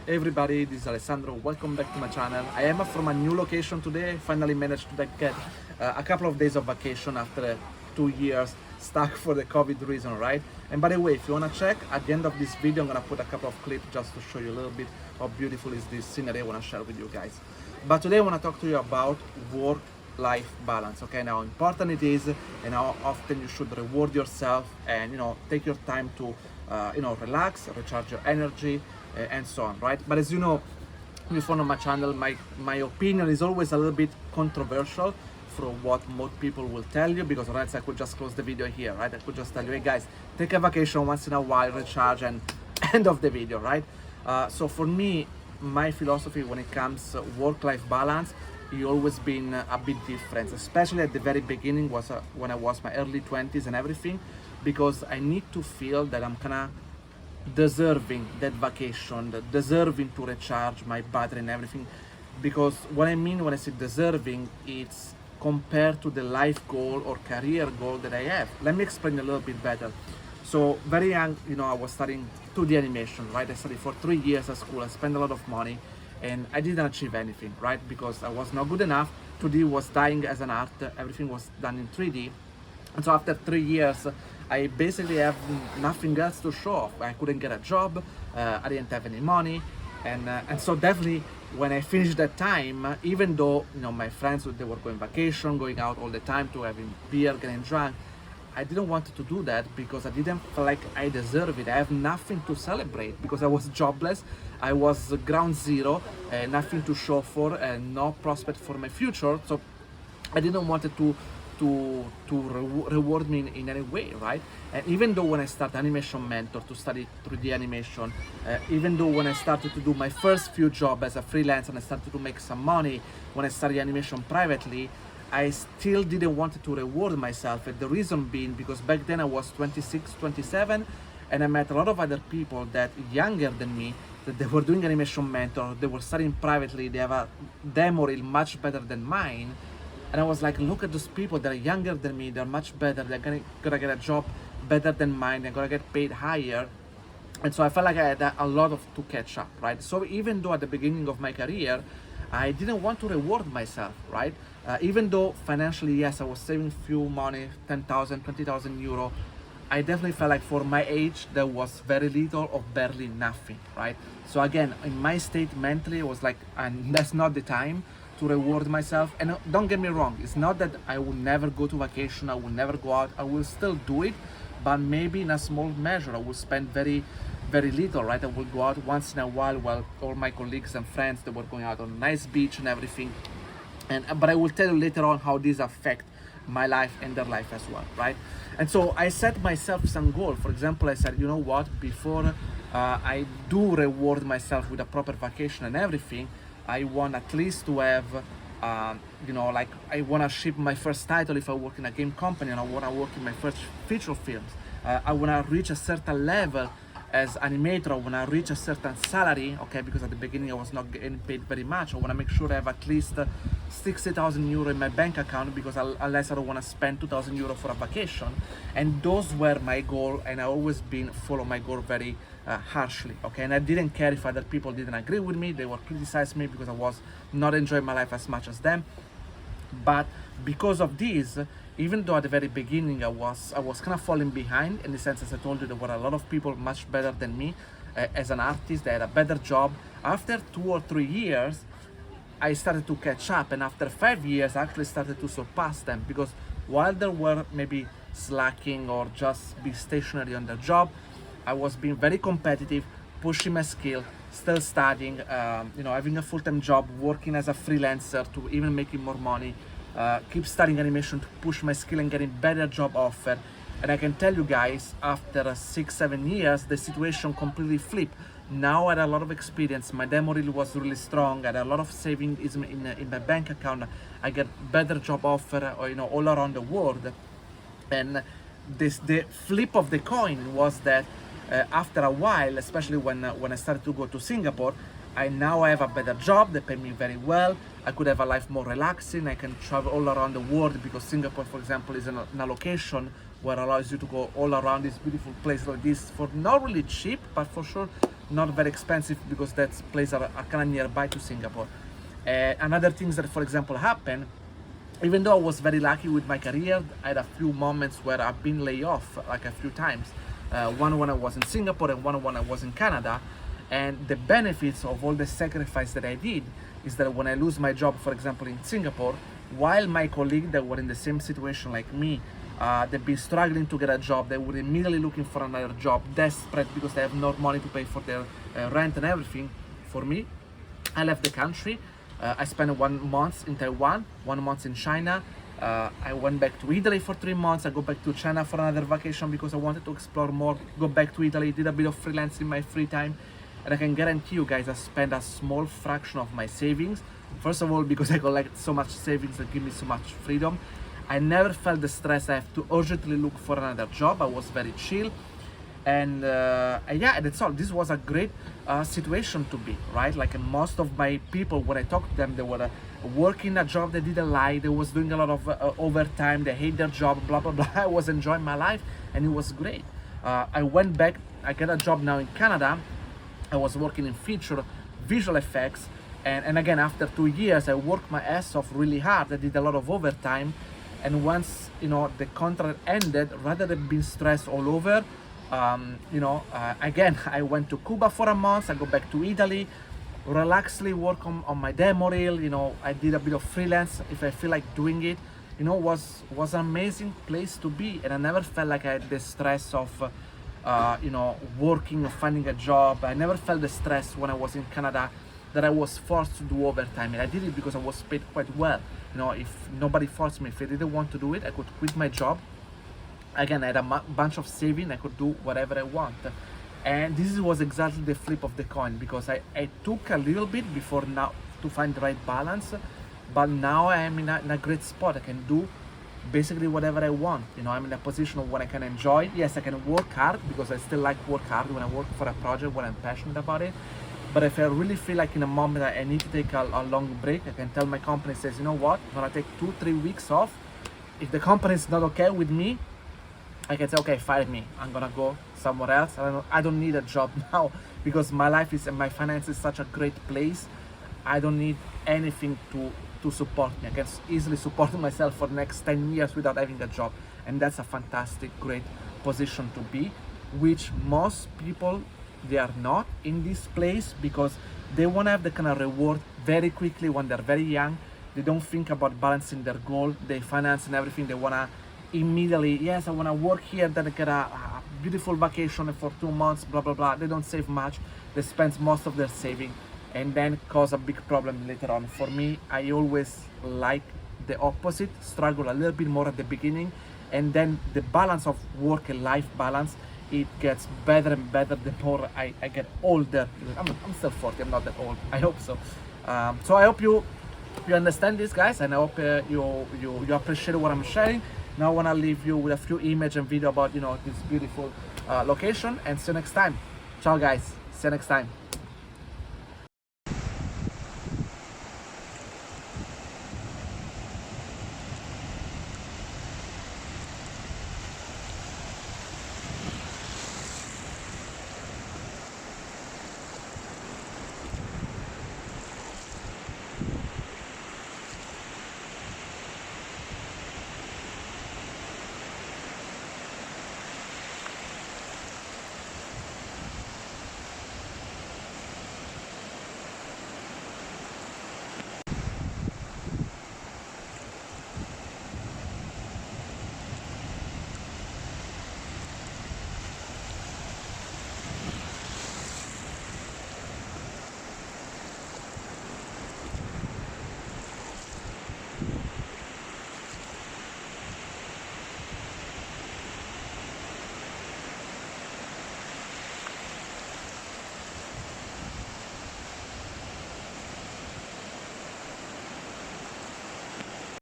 Hey everybody, this is Alessandro. Welcome back to my channel. I am from a new location today. I finally managed to get a couple of days of vacation after 2 years stuck for the COVID reason, right? And by the way, if you want to check, at the end of this video, I'm going to put a couple of clips just to show you a little bit how beautiful is this scenery I want to share with you guys. But today I want to talk to you about work-life balance, okay? Now, how important it is and how often you should reward yourself and, take your time to, relax, recharge your energy, and so on, right? But as you know, if you follow my channel, my opinion is always a little bit controversial from what most people will tell you, because else I could just close the video here, right? I could just tell you, hey guys, take a vacation once in a while, recharge, and end of the video, right? So for me, my philosophy when it comes to work-life balance, it always been a bit different, especially at the very beginning, was when I was my early 20s and everything, because I need to feel that I'm kind of deserving that vacation, deserving to recharge my battery and everything. Because what I mean when I say deserving, it's compared to the life goal or career goal that I have. Let me explain a little bit better. So very young, I was studying 2D animation, right? I studied for 3 years at school. I spent a lot of money and I didn't achieve anything, right? Because I was not good enough. 2D was dying as an art. Everything was done in 3D. And so after 3 years, I basically have nothing else to show off. I couldn't get a job, I didn't have any money, and so definitely when I finished that time, even though my friends, they were going vacation, going out all the time to having beer, getting drunk, I didn't want to do that because I didn't feel like I deserve it. I have nothing to celebrate because I was jobless, I was ground zero, nothing to show for, and no prospect for my future. So I didn't want to reward me in any way, right? And even though when I started Animation Mentor to study 3D animation, even though when I started to do my first few jobs as a freelancer and I started to make some money when I studied animation privately, I still didn't want to reward myself. And the reason being because back then I was 26, 27, and I met a lot of other people that younger than me, that they were doing Animation Mentor, they were studying privately, they have a demo reel much better than mine. And I was like, look at those people that are younger than me, they're much better, they're gonna get a job better than mine, they're gonna get paid higher. And so I felt like I had a lot to catch up, right? So even though at the beginning of my career, I didn't want to reward myself, right? Even though financially, yes, I was saving few money, 10,000, 20,000 euro, I definitely felt like for my age, there was very little or barely nothing, right? So again, in my state mentally, it was like, and that's not the time to reward myself. And don't get me wrong, it's not that I will never go to vacation, I will never go out, I will still do it, but maybe in a small measure. I will spend very little, right? I will go out once in a while all my colleagues and friends, they were going out on a nice beach and everything. But I will tell you later on how these affect my life and their life as well, right? And so I set myself some goal. For example, I said, you know what, before I do reward myself with a proper vacation and everything, I want at least to have, like I want to ship my first title if I work in a game company, and I want to work in my first feature films. I want to reach a certain level as animator. I want to reach a certain salary, okay, because at the beginning I was not getting paid very much. I want to make sure I have at least 60,000 euro in my bank account, because unless I don't want to spend 2,000 euro for a vacation. And those were my goal, and I always been follow my goal very harshly, okay? And I didn't care if other people didn't agree with me, they were criticizing me because I was not enjoying my life as much as them. But because of this, even though at the very beginning I was kind of falling behind, in the sense, as I told you, there were a lot of people much better than me as an artist. They had a better job. After 2 or 3 years, I started to catch up, and after 5 years, I actually started to surpass them, because while they were maybe slacking or just be stationary on their job, I was being very competitive, pushing my skill, still studying, having a full-time job, working as a freelancer to even making more money, keep studying animation to push my skill and getting better job offer. And I can tell you guys, after 6-7 years, the situation completely flipped. Now I had a lot of experience, my demo reel was really strong, I had a lot of savings in my bank account, I get better job offer, all around the world. And the flip of the coin was that after a while, especially when I started to go to Singapore, I now have a better job, they pay me very well, I could have a life more relaxing, I can travel all around the world, because Singapore, for example, is in a location where allows you to go all around this beautiful place like this for not really cheap, but for sure not very expensive because that place are kind of nearby to Singapore. Another things that, for example, happened, even though I was very lucky with my career, I had a few moments where I've been laid off like a few times. One when I was in Singapore and one when I was in Canada. And the benefits of all the sacrifice that I did is that when I lose my job, for example, in Singapore, while my colleagues that were in the same situation like me, they've been struggling to get a job, they were immediately looking for another job, desperate because they have no money to pay for their rent and everything. For me, I left the country. I spent 1 month in Taiwan, 1 month in China. I went back to Italy for 3 months. I go back to China for another vacation because I wanted to explore more. Go back to Italy, did a bit of freelance in my free time. And I can guarantee you guys, I spent a small fraction of my savings. First of all, because I collect so much savings that give me so much freedom. I never felt the stress I have to urgently look for another job. I was very chill. And yeah, that's all. This was a great situation to be, right? Like most of my people, when I talked to them, they were working a job they didn't like. They was doing a lot of overtime. They hate their job, blah, blah, blah. I was enjoying my life and it was great. I went back, I got a job now in Canada. I was working in feature visual effects. And again, after 2 years, I worked my ass off really hard. I did a lot of overtime. And once, you know, the contract ended, rather than being stressed all over, again, I went to Cuba for a month. I go back to Italy, relaxedly work on my demo reel. You know, I did a bit of freelance if I feel like doing it. You know, was an amazing place to be, and I never felt like I had the stress of, working or finding a job. I never felt the stress when I was in Canada that I was forced to do overtime, and I did it because I was paid quite well. You know, if nobody forced me, if I didn't want to do it, I could quit my job. Again, I had a bunch of saving. I could do whatever I want. And this was exactly the flip of the coin, because I took a little bit before now to find the right balance, but now I am in a great spot. I can do basically whatever I want. You know, I'm in a position of when I can enjoy. Yes, I can work hard because I still like work hard when I work for a project, when I'm passionate about it. But if I really feel like in a moment that I need to take a long break, I can tell my company, says, you know what, I'm gonna take 2-3 weeks off. If the company is not okay with me, I can say, okay, fire me. I'm gonna go somewhere else. I don't need a job now because my life is and my finance is such a great place. I don't need anything to support me. I can easily support myself for the next 10 years without having a job. And that's a fantastic, great position to be, which most people, they are not in this place because they want to have the kind of reward very quickly when they're very young. They don't think about balancing their goal, their finance and everything. They want to immediately, yes, I want to work here, then I get a beautiful vacation for 2 months, blah, blah, blah. They don't save much. They spend most of their saving and then cause a big problem later on. For me, I always like the opposite, struggle a little bit more at the beginning, and then the balance of work and life balance, it gets better and better the more I get older. I'm still 40, I'm not that old, I hope so. So I hope you understand this, guys, and I hope you appreciate what I'm sharing. Now I want to leave you with a few images and video about, you know, this beautiful location, and see you next time. Ciao, guys, see you next time.